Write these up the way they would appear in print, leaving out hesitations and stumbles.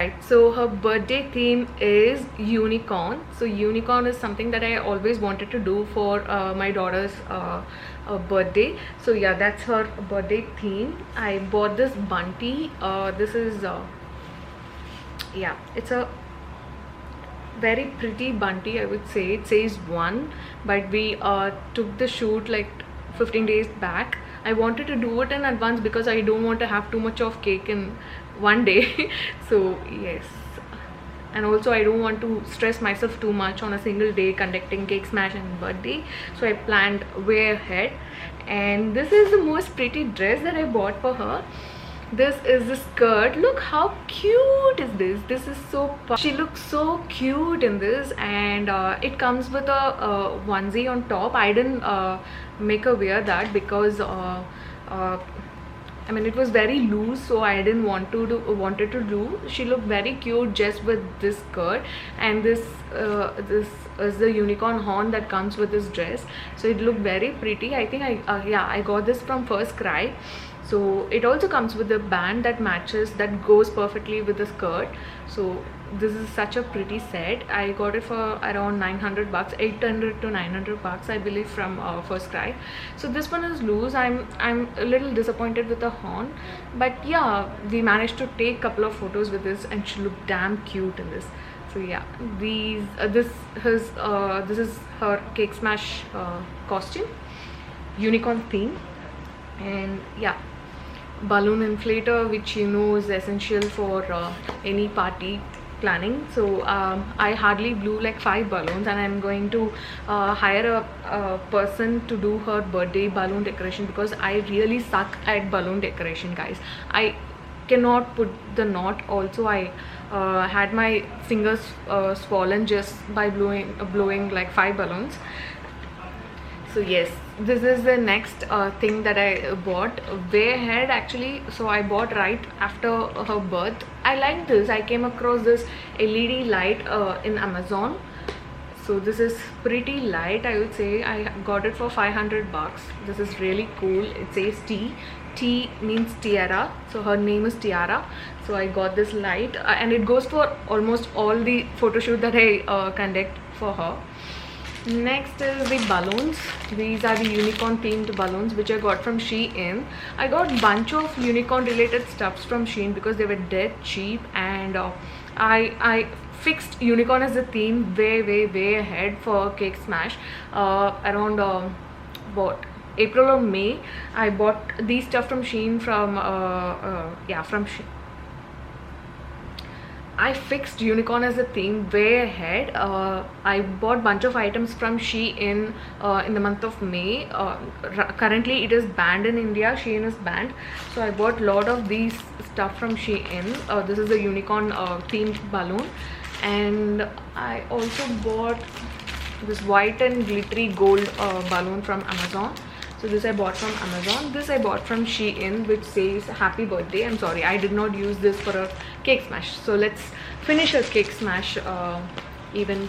Right, so her birthday theme is unicorn. So unicorn is something that I always wanted to do for my daughter's birthday. So yeah, that's her birthday theme. I bought this bunty. This is yeah, it's a very pretty bunty, I would say. It says one, but we took the shoot like 15 days back. I wanted to do it in advance because I don't want to have too much of cake in one day. So yes, and also I don't want to stress myself too much on a single day conducting cake smash and birthday, so I planned way ahead. And this is the most pretty dress that I bought for her. This is the skirt. Look how cute is this. This is so she looks so cute in this, and it comes with a onesie on top. I didn't make her wear that because I mean, it was very loose, so I didn't wanted to do. She looked very cute just with this skirt, and this is the unicorn horn that comes with this dress. So it looked very pretty. I think I got this from First Cry. So it also comes with a band that matches, that goes perfectly with the skirt. So this is such a pretty set. I got it for around 900 bucks, 800 to 900 bucks, I believe, from First Cry. So this one is loose. I'm a little disappointed with the horn, but yeah, we managed to take a couple of photos with this, and she looked damn cute in this. So yeah, this is her cake smash costume, unicorn theme. And yeah, balloon inflator, which you know is essential for any party planning. So I hardly blew like 5 balloons, and I'm going to hire a person to do her birthday balloon decoration, because I really suck at balloon decoration, guys. I cannot put the knot. Also, I had my fingers swollen just by blowing like 5 balloons. So yes, this is the next thing that I bought way ahead actually. So I bought right after her birth. I like this. I came across this LED light in Amazon. So this is pretty light, I would say. I got it for 500 bucks. This is really cool. It says T. T means tiara, so her name is Tiara. So I got this light, and it goes for almost all the photo shoot that I conduct for her. Next is the balloons. These are the unicorn themed balloons which I got from Shein. I got bunch of unicorn related stuffs from Shein because they were dead cheap, and I fixed unicorn as a theme way ahead for Cake Smash. Around what, April or May, I bought these stuff from Shein from from Shein. I fixed unicorn as a theme way ahead. I bought bunch of items from Shein in the month of May. Currently it is banned in India. Shein is banned, so I bought lot of these stuff from Shein. This is a unicorn themed balloon, and I also bought this white and glittery gold balloon from Amazon. So this I bought from Amazon. This I bought from Shein, which says happy birthday. I'm sorry, I did not use this for a cake smash. So let's finish a cake smash even.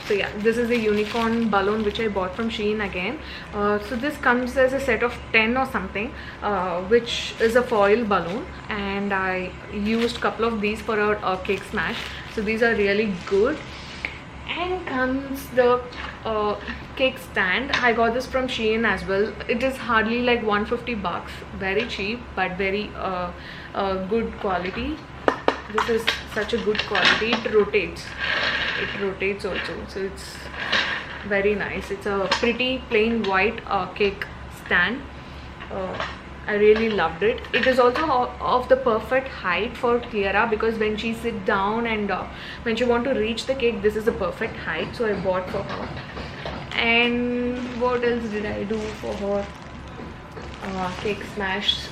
So yeah, this is a unicorn balloon which I bought from Shein again. So this comes as a set of 10 or something, which is a foil balloon, and I used couple of these for a cake smash. So these are really good. And comes the cake stand. I got this from Shein as well. It is hardly like 150 bucks, very cheap but very good quality. This is such a good quality. It rotates also, so it's very nice. It's a pretty plain white cake stand. I really loved it. It is also of the perfect height for Tiara, because when she sit down and when she want to reach the cake, this is the perfect height. So I bought for her. And what else did I do for her cake smash?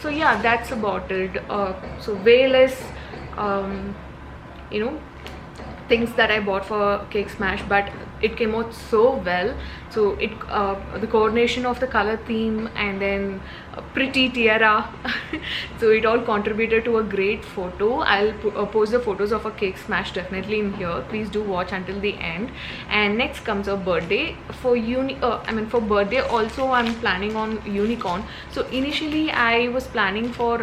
So yeah, that's about it. So way less you know, things that I bought for cake smash, but it came out so well. So it the coordination of the color theme, and then a pretty tiara so it all contributed to a great photo. I'll post the photos of a cake smash definitely in here. Please do watch until the end. And next comes a birthday. For for birthday also I'm planning on unicorn. So initially I was planning for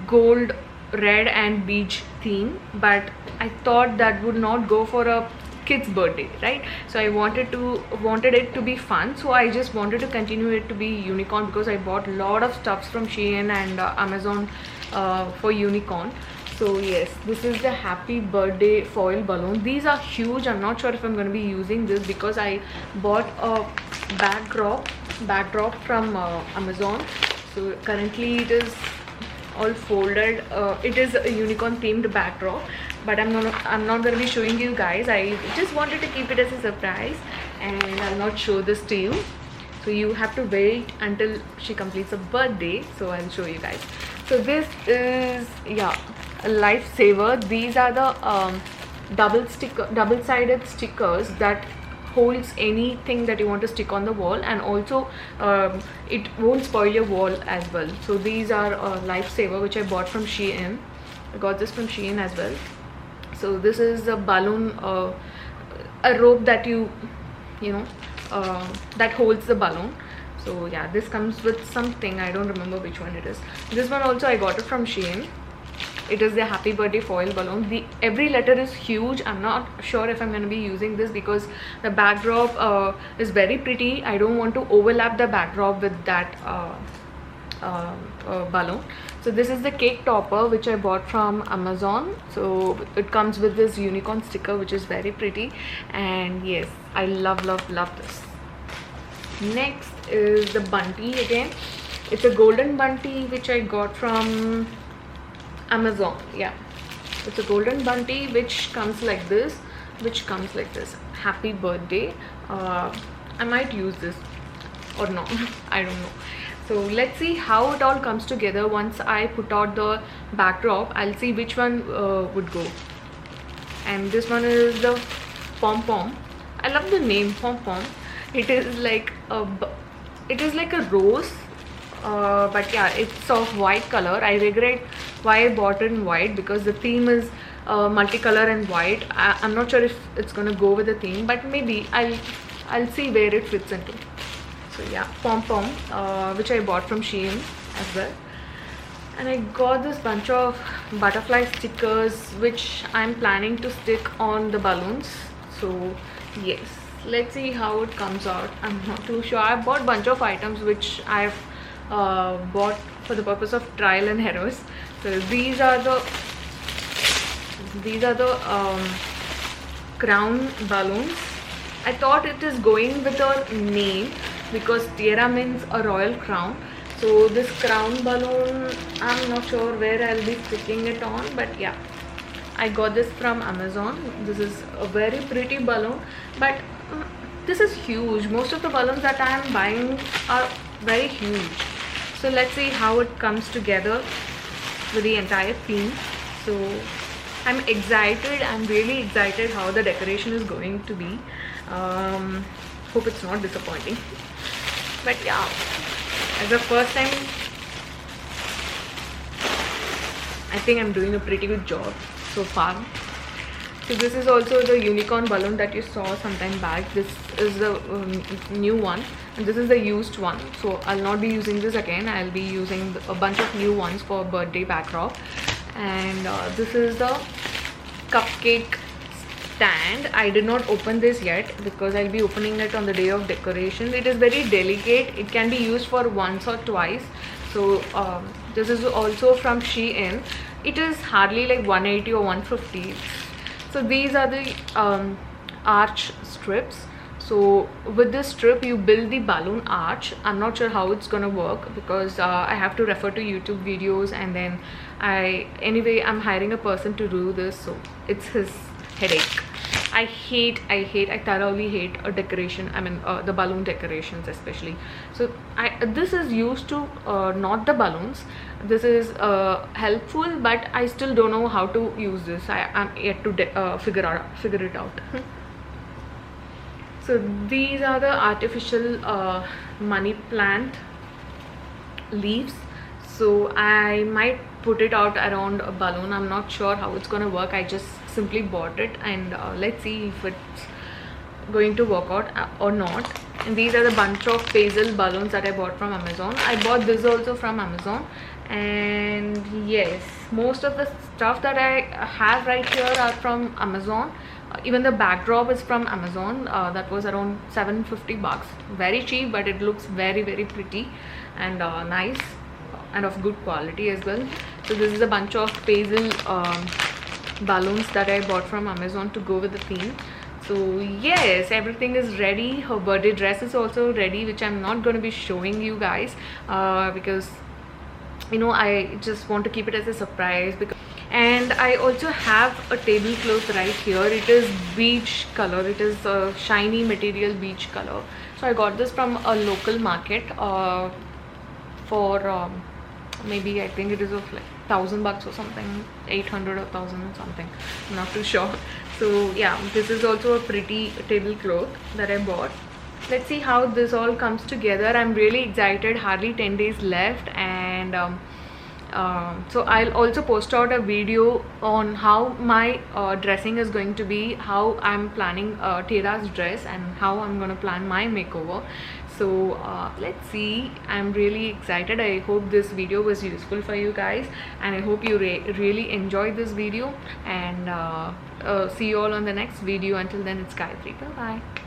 gold red and beige theme, but I thought that would not go for a kid's birthday, right? So I wanted it to be fun, so I just wanted to continue it to be unicorn, because I bought a lot of stuffs from Shein and Amazon for unicorn. So yes, this is the happy birthday foil balloon. These are huge. I'm not sure if I'm going to be using this, because I bought a backdrop from Amazon. So currently it is all folded. It is a unicorn themed backdrop, but I'm not going to be showing you guys. I just wanted to keep it as a surprise, and I'll not show this to you. So you have to wait until she completes a birthday, so I'll show you guys. So this is, yeah, a lifesaver. These are the double-sided stickers that holds anything that you want to stick on the wall, and also it won't spoil your wall as well. So these are a lifesaver, which I bought from Shein. I got this from Shein as well. So this is a balloon, a rope that you know that holds the balloon. So yeah, this comes with something, I don't remember which one it is. This one also I got it from Shein. It is the happy birthday foil balloon. Every letter is huge. I'm not sure if I'm going to be using this, because the backdrop is very pretty. I don't want to overlap the backdrop with that balloon. So this is the cake topper, which I bought from Amazon. So it comes with this unicorn sticker, which is very pretty, and yes, I love this. Next is the bunty again. It's a golden bunty, which I got from Amazon. Yeah, it's a golden bunty which comes like this, happy birthday. I might use this or not. I don't know. So let's see how it all comes together. Once I put out the backdrop, I'll see which one would go. And this one is the pom pom. I love the name pom pom. It is like a rose, but yeah, it's of white color. I regret why I bought it in white, because the theme is multicolor and white. I'm not sure if it's gonna go with the theme, but maybe I'll see where it fits into. So yeah, pom pom, which I bought from Shein as well. And I got this bunch of butterfly stickers, which I'm planning to stick on the balloons. So yes, let's see how it comes out. I'm not too sure. I bought a bunch of items which I've bought for the purpose of trial and errors. So these are the crown balloons. I thought it is going with a name, because tiara means a royal crown. So this crown balloon, I'm not sure where I'll be sticking it on, but yeah, I got this from Amazon. This is a very pretty balloon, but this is huge. Most of the balloons that I am buying are very huge. So let's see how it comes together with the entire theme. So I'm excited. I'm really excited how the decoration is going to be. Hope it's not disappointing. But yeah, as the first time, I think I'm doing a pretty good job so far. So this is also the unicorn balloon that you saw sometime back. This is the new one, and this is the used one. So I'll not be using this again. I'll be using a bunch of new ones for birthday backdrop. And this is the cupcake stand. I did not open this yet, because I'll be opening it on the day of decoration. It is very delicate. It can be used for once or twice. So this is also from Shein. It is hardly like 180 or 150. So these are the arch strips. So with this strip you build the balloon arch. I'm not sure how it's gonna work, because I have to refer to YouTube videos, and then I'm hiring a person to do this, so it's his headache. I thoroughly hate a decoration. I mean the balloon decorations especially. So this is used to knot the balloons. This is helpful, but I still don't know how to use this. I'm yet to figure it out. So these are the artificial money plant leaves. So I might put it out around a balloon. I'm not sure how it's gonna work. I just simply bought it, and let's see if it's going to work out or not. And these are the bunch of basil balloons that I bought from Amazon. I bought this also from Amazon, And yes, most of the stuff that I have right here are from Amazon. Even the backdrop is from Amazon. That was around $750. Very cheap, but it looks very pretty and nice and of good quality as well. So this is a bunch of basil balloons that I bought from Amazon to go with the theme. So yes, everything is ready. Her birthday dress is also ready, which I'm not going to be showing you guys because you know, I just want to keep it as a surprise. And I also have a tablecloth right here. It is beige color. It is a shiny material beige color. So I got this from a local market for maybe, I think it is of like $1,000 or something, 800 or 1,000 or something, I'm not too sure. So yeah, this is also a pretty tablecloth that I bought. Let's see how this all comes together. I'm really excited. Hardly 10 days left, and so I'll also post out a video on how my dressing is going to be, how I'm planning Tiara's dress, and how I'm going to plan my makeover. So let's see. I'm really excited. I hope this video was useful for you guys, and I hope you really enjoyed this video. And see you all on the next video. Until then, it's Gayatri. Bye bye.